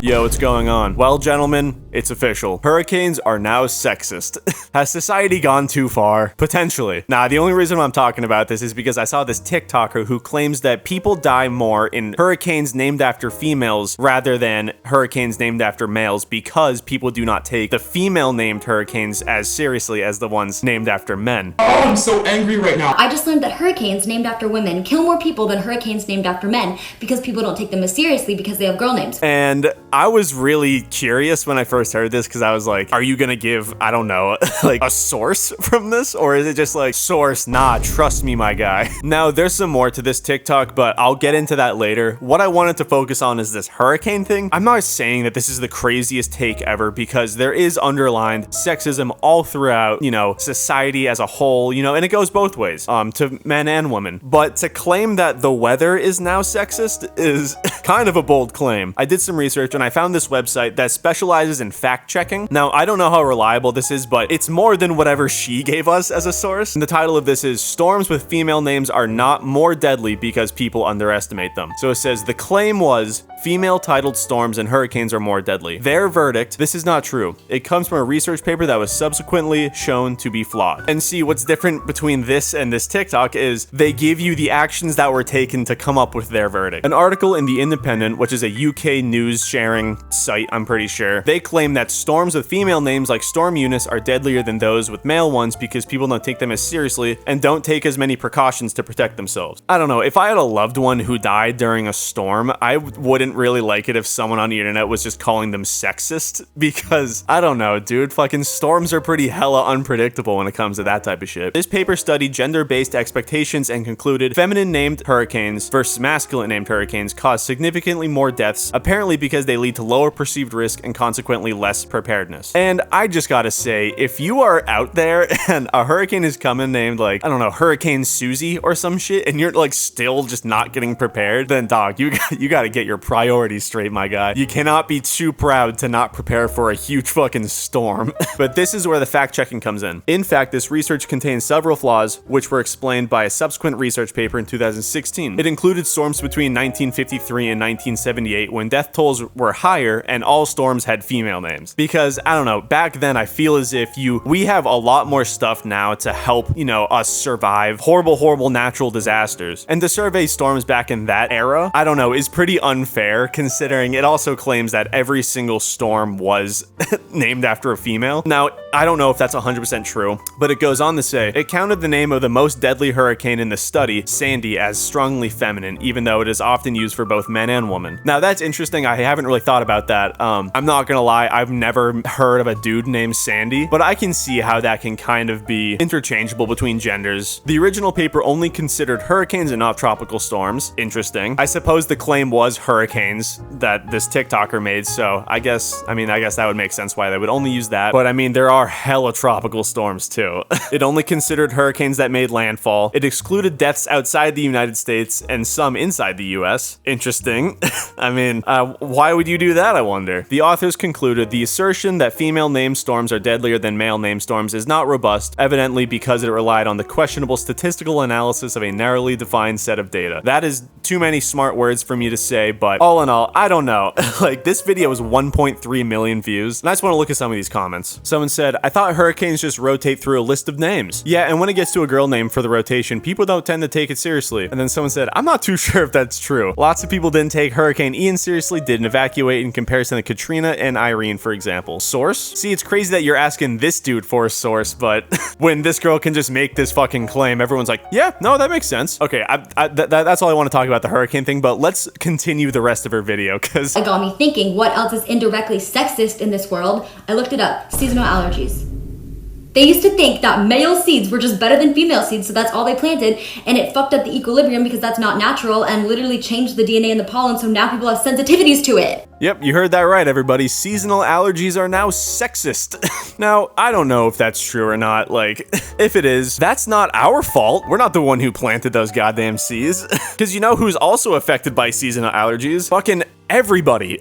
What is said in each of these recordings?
Yo, what's going on? Well, gentlemen, it's official. Hurricanes are now sexist. Has society gone too far? Potentially. Nah, the only reason I'm talking about this is because I saw this TikToker who claims that people die more in hurricanes named after females rather than hurricanes named after males because people do not take the female-named hurricanes as seriously as the ones named after men. Oh, I'm so angry right now. I just learned that hurricanes named after women kill more people than hurricanes named after men because people don't take them as seriously because they have girl names. And I was really curious when I first heard this because I was like, are you gonna give, I don't know, like a source from this? Or is it just like, source, nah, trust me, my guy. Now, there's some more to this TikTok, but I'll get into that later. What I wanted to focus on is this hurricane thing. I'm not saying that this is the craziest take ever because there is underlined sexism all throughout, you know, society as a whole, you know, and it goes both ways, to men and women. But to claim that the weather is now sexist is kind of a bold claim. I did some research and I found this website that specializes in fact checking. Now, I don't know how reliable this is, but it's more than whatever she gave us as a source. And the title of this is Storms with Female Names Are Not More Deadly Because People Underestimate Them. So it says the claim was female titled storms and hurricanes are more deadly. Their verdict, this is not true. It comes from a research paper that was subsequently shown to be flawed. And see, what's different between this and this TikTok is they give you the actions that were taken to come up with their verdict. An article in The Independent, which is a UK news sharing site, I'm pretty sure, they claim that storms with female names like Storm Eunice are deadlier than those with male ones because people don't take them as seriously and don't take as many precautions to protect themselves. I don't know, if I had a loved one who died during a storm, I wouldn't really like it if someone on the internet was just calling them sexist because, I don't know, dude, fucking storms are pretty hella unpredictable when it comes to that type of shit. This paper studied gender-based expectations and concluded feminine-named hurricanes versus masculine-named hurricanes cause significantly more deaths, apparently because they lead to lower perceived risk and consequently less preparedness. And I just gotta say, if you are out there and a hurricane is coming named like, I don't know, Hurricane Susie or some shit, and you're like still just not getting prepared, then dog, you gotta get your priorities straight, my guy. You cannot be too proud to not prepare for a huge fucking storm. But this is where the fact checking comes in. In fact, this research contains several flaws, which were explained by a subsequent research paper in 2016. It included storms between 1953 and 1978 when death tolls were higher and all storms had female names. Because, I don't know, back then I feel as if we have a lot more stuff now to help, you know, us survive horrible natural disasters. And to survey storms back in that era, I don't know, is pretty unfair considering it also claims that every single storm was named after a female. Now, I don't know if that's 100% true, but it goes on to say, it counted the name of the most deadly hurricane in the study, Sandy, as strongly feminine, even though it is often used for both men and women. Now, that's interesting. I haven't really thought about that. I'm not gonna lie, I've never heard of a dude named Sandy, but I can see how that can kind of be interchangeable between genders. The original paper only considered hurricanes and not tropical storms. Interesting. I suppose the claim was hurricanes that this TikToker made, so I guess that would make sense why they would only use that. But I mean, there are hella tropical storms too. It only considered hurricanes that made landfall. It excluded deaths outside the United States and some inside the US. Interesting. I mean, why would you do that, I wonder? The authors concluded the assertion that female named storms are deadlier than male named storms is not robust, evidently because it relied on the questionable statistical analysis of a narrowly defined set of data. That is too many smart words for me to say, but all in all, I don't know. Like, this video was 1.3 million views, and I just want to look at some of these comments. Someone said, I thought hurricanes just rotate through a list of names. Yeah, and when it gets to a girl name for the rotation, people don't tend to take it seriously. And then someone said, I'm not too sure if that's true. Lots of people didn't take Hurricane Ian seriously, didn't evacuate in comparison to Katrina and Irene, for example. Source? See, it's crazy that you're asking this dude for a source, but when this girl can just make this fucking claim, everyone's like, yeah, no, that makes sense. Okay, that's all I want to talk about the hurricane thing, but let's continue the rest of her video, because It got me thinking, what else is indirectly sexist in this world? I looked it up. Seasonal allergies. They used to think that male seeds were just better than female seeds, so that's all they planted, and it fucked up the equilibrium because that's not natural and literally changed the DNA in the pollen, so now people have sensitivities to it. Yep, you heard that right, everybody. Seasonal allergies are now sexist. Now, I don't know if that's true or not. Like, if it is, that's not our fault. We're not the one who planted those goddamn seeds. Because you know who's also affected by seasonal allergies? Fucking everybody,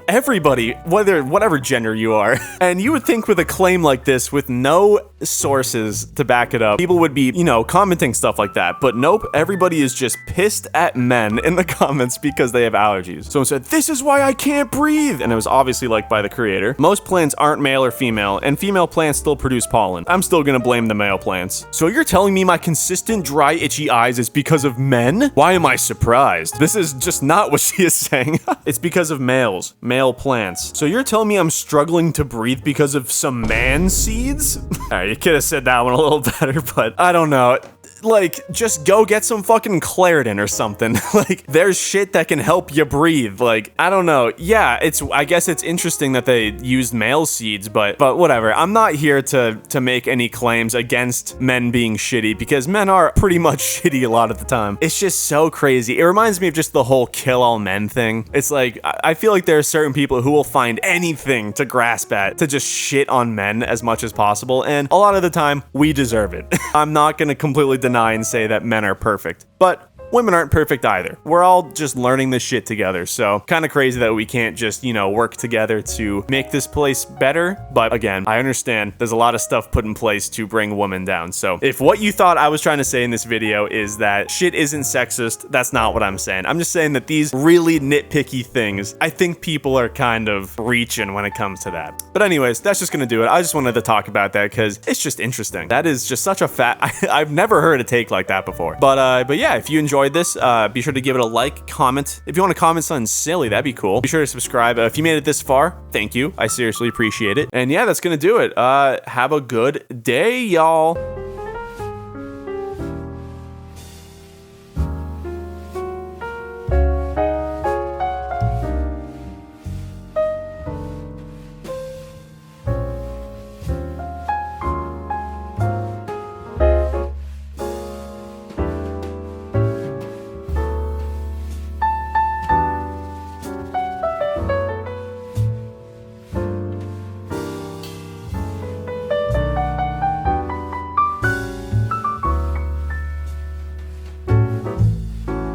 whatever gender you are. And you would think with a claim like this, with no sources to back it up, people would be, commenting stuff like that. But nope, everybody is just pissed at men in the comments because they have allergies. Someone said, "This is why I can't breathe." And it was obviously liked by the creator. Most plants aren't male or female, and female plants still produce pollen. I'm still gonna blame the male plants. So you're telling me my consistent dry, itchy eyes is because of men? Why am I surprised? This is just not what she is saying. It's because of male plants. So you're telling me I'm struggling to breathe because of some man seeds? Alright, you could have said that one a little better, but I don't know. Like, just go get some fucking Claritin or something. Like, there's shit that can help you breathe. Like, I don't know. Yeah, I guess it's interesting that they used male seeds, but whatever. I'm not here to make any claims against men being shitty, because men are pretty much shitty a lot of the time. It's just so crazy. It reminds me of just the whole kill all men thing. It's like, I feel like there are certain people who will find anything to grasp at to just shit on men as much as possible, and a lot of the time, we deserve it. I'm not gonna completely deny and say that men are perfect, but women aren't perfect either. We're all just learning this shit together, so kind of crazy that we can't just, work together to make this place better. But again, I understand there's a lot of stuff put in place to bring women down. So if what you thought I was trying to say in this video is that shit isn't sexist, that's not what I'm saying. I'm just saying that these really nitpicky things, I think people are kind of reaching when it comes to that. But anyways, that's just gonna do it. I just wanted to talk about that because it's just interesting. That is just such a I've never heard a take like that before. But yeah, if you enjoyed this, be sure to give it a like, comment. If you want to comment something silly, that'd be cool. Be sure to subscribe. If you made it this far, thank you. I seriously appreciate it. And yeah, that's gonna do it. Have a good day, y'all.